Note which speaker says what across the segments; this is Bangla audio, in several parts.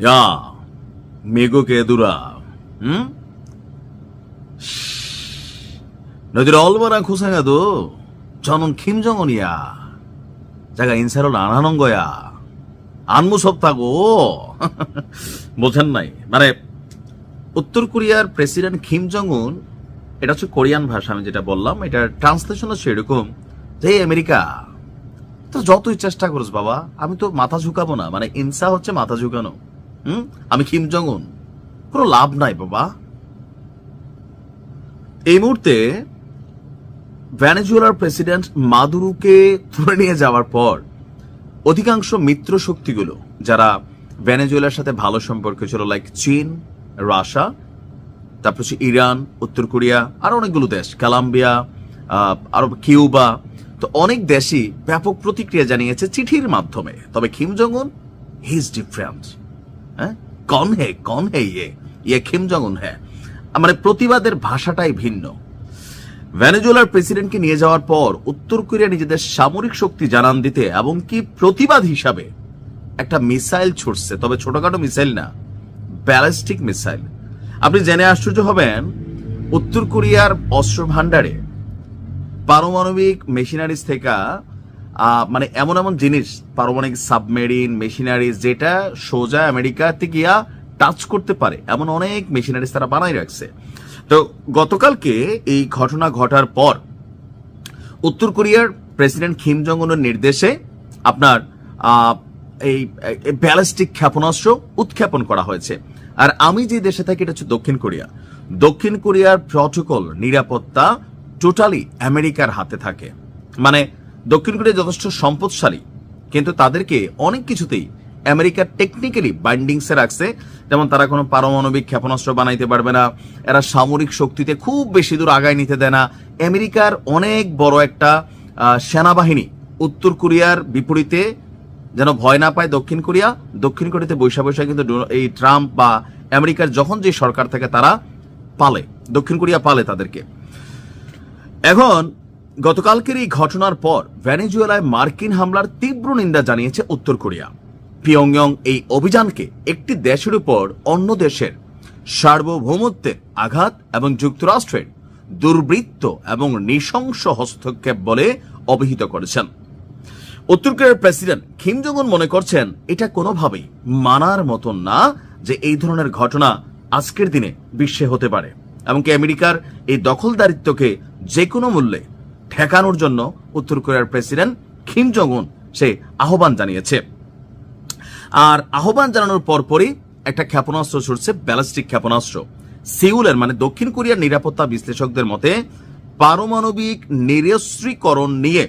Speaker 1: 야, 미국 애들아, 응? 너희들 얼마나 고생해도 저는 김정은이야. 제가 인사를 안 하는 거야. 안 মুসবতা고 বোঝেন নাই মানে উত্তর কোরিয়ার প্রেসিডেন্ট কিম জং উন, এটা হচ্ছে কোরিয়ান ভাষা, আমি যেটা বললাম এটার ট্রান্সলেশন হচ্ছে এরকম যে আমেরিকা তো যতই চেষ্টা করিস বাবা, আমি তো মাথা ঝুঁকাবো না। মানে ইনসা হচ্ছে মাথা ঝুঁকানো। আমি কিম জং উন, কোনো লাভ নাই বাবা। এই মুহূর্তে ভেনেজুয়েলার প্রেসিডেন্ট মাদুরোকে তুলে নিয়ে যাওয়ার পর অধিকাংশ মিত্র শক্তিগুলো যারা ভেনেজুয়েলার সাথে ভালো সম্পর্ক ছিল, লাইক চীন, রাশিয়া, তারপর হচ্ছে ইরান, উত্তর কোরিয়া, আর অনেকগুলো দেশ, কলম্বিয়া, আর কিউবা, তো অনেক দেশই ব্যাপক প্রতিক্রিয়া জানিয়েছে চিঠির মাধ্যমে। তবে কিম জং উন, হি ইজ ডিফারেন্ট। হ্যাঁ, কন হে ইয়ে কিম জং উন হ্যাঁ, মানে প্রতিবাদের ভাষাটাই ভিন্ন। ভেনেজুয়েলার প্রেসিডেন্টকে নিয়ে যাওয়ার পর উত্তর কোরিয়া নিজেদের সামরিক শক্তি জানান দিতে এবং কি প্রতিবাদ হিসাবে একটা মিসাইল ছুটছে, তবে ছোটখাটো মিসাইল না, ব্যালিস্টিক মিসাইল। আপনি জেনে আশ্চর্য হবেন, উত্তর কোরিয়ার অস্ত্র ভান্ডারে পারমাণবিক মেশিনারিজ থেকে মানে এমন এমন জিনিস, পারমাণবিক সাবমেরিন মেশিনারিজ, যেটা সোজা আমেরিকাতে গিয়া টাচ করতে পারে এমন অনেক মেশিনারিজ তারা বানাই রাখছে। তো গতকালকে এই ঘটনা ঘটার পর উত্তর কোরিয়ার প্রেসিডেন্ট কিম জং উনের নির্দেশে আপনার এই ব্যালিস্টিক ক্ষেপণাস্ত্র উৎক্ষেপণ করা হয়েছে। আর আমি যে দেশে থাকি এটা হচ্ছে দক্ষিণ কোরিয়া। দক্ষিণ কোরিয়ার প্রটোকল, নিরাপত্তা টোটালি আমেরিকার হাতে থাকে। মানে দক্ষিণ কোরিয়া যথেষ্ট সম্পদশালী, কিন্তু তাদেরকে অনেক কিছুতেই আমেরিকা টেকনিক্যালি বাইন্ডিংসে রাখছে। যেমন তারা কোনো পারমাণবিক ক্ষেপণাস্ত্র বানাইতে পারবে না, এরা সামরিক শক্তিতে খুব বেশি দূর আগায় নিতে দেয় না। আমেরিকার অনেক বড় একটা সেনাবাহিনী উত্তর কোরিয়ার বিপরীতে যেন ভয় না পায় দক্ষিণ কোরিয়া। দক্ষিণ কোরিয়াতে বৈশা কিন্তু এই ট্রাম্প বা আমেরিকার যখন যে সরকার থাকে তারা পালে, দক্ষিণ কোরিয়া পালে তাদেরকে। এখন গতকালকের এই ঘটনার পর ভেনেজুয়েলায় মার্কিন হামলার তীব্র নিন্দা জানিয়েছে উত্তর কোরিয়া। পিয়ংইয়ং এই অভিযানকে একটি দেশের উপর অন্য দেশের সার্বভৌমত্বের আঘাত এবং যুক্তরাষ্ট্রের দুর্বৃত্ত এবং নৃশংস হস্তক্ষেপ বলে অভিহিত করেছেন। উত্তর কোরিয়ার প্রেসিডেন্ট কিম জং উন মনে করছেন এটা কোনোভাবেই মানার মতন না যে এই ধরনের ঘটনা আজকের দিনে বিশ্বে হতে পারে, এমনকি আমেরিকার এই দখলদারিত্বকে যে কোনো মূল্যে ঠেকানোর জন্য উত্তর কোরিয়ার প্রেসিডেন্ট কিম জং উন সে আহ্বান জানিয়েছে। আর আহ্বান জানানোর পরপরই একটা ক্ষেপণাস্ত্র ছুটছে, ব্যালিস্টিক ক্ষেপণাস্ত্র। সিউলের মানে দক্ষিণ কোরিয়ার নিরাপত্তা বিশ্লেষকদের মতে পারমাণবিক নিরস্ত্রীকরণ নিয়ে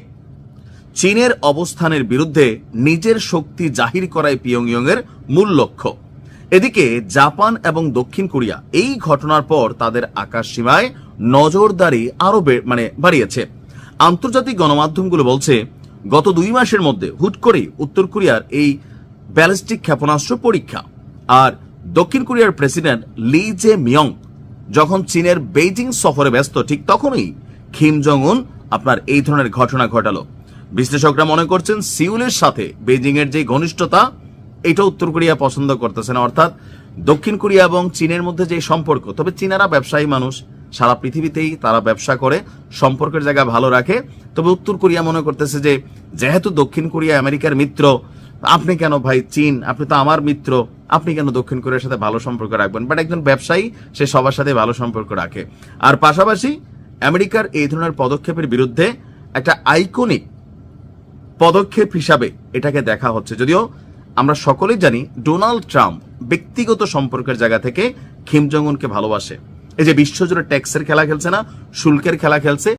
Speaker 1: চীনের অবস্থানের বিরুদ্ধে নিজের শক্তি জাহির করাই পিয়ংইয়ং এর মূল লক্ষ্য। এদিকে জাপান এবং দক্ষিণ কোরিয়া এই ঘটনার পর তাদের আকাশ সীমায় নজরদারি আরো বাড়িয়েছে। আন্তর্জাতিক গণমাধ্যমগুলো বলছে গত 2 মাসের মধ্যে হুট করেই উত্তর কোরিয়ার এই ব্যালিস্টিক ক্ষেপণাস্ত্র পরীক্ষা। আর দক্ষিণ কোরিয়ার প্রেসিডেন্ট লি জে মিয়ং যখন চীনের বেইজিং সফরে ব্যস্ত, ঠিক তখনই কিম জং উন আপনার এই ধরনের ঘটনা ঘটালো। বিশ্লেষকরা মনে করছেন সিউলের সাথে বেইজিং এর যে ঘনিষ্ঠতা, এটা উত্তর কোরিয়া পছন্দ করতেছে না। অর্থাৎ দক্ষিণ কোরিয়া এবং চীনের মধ্যে যে সম্পর্ক, তবে চীনারা ব্যবসায়ী মানুষ, সারা পৃথিবীতেই তারা ব্যবসা করে, সম্পর্কের জায়গা ভালো রাখে। তবে উত্তর কোরিয়া মনে করতেছে যে যেহেতু দক্ষিণ কোরিয়া আমেরিকার মিত্র, আপনি কেন ভাই চীন, আপনি তো আমার মিত্র, আপনি কেন দক্ষিণ কোরিয়ার সাথে ভালো সম্পর্ক রাখবেন? বাট একজন ব্যবসায়ী সে সবার সাথে ভালো সম্পর্ক রাখে। আর পাশাপাশি আমেরিকার এই ধরনের পদক্ষেপের বিরুদ্ধে একটা আইকনিক পদক্ষেপ হিসাবে এটাকে দেখা হচ্ছে। যদিও আমরা সকলেই জানি ডোনাল্ড ট্রাম্প ব্যক্তিগত সম্পর্কের জায়গা থেকে কিম জং উনকে ভালোবাসে। এই যে বিশ্বজুড়ে ট্যাক্সের খেলা খেলছে না, শুল্কের খেলা খেলছে।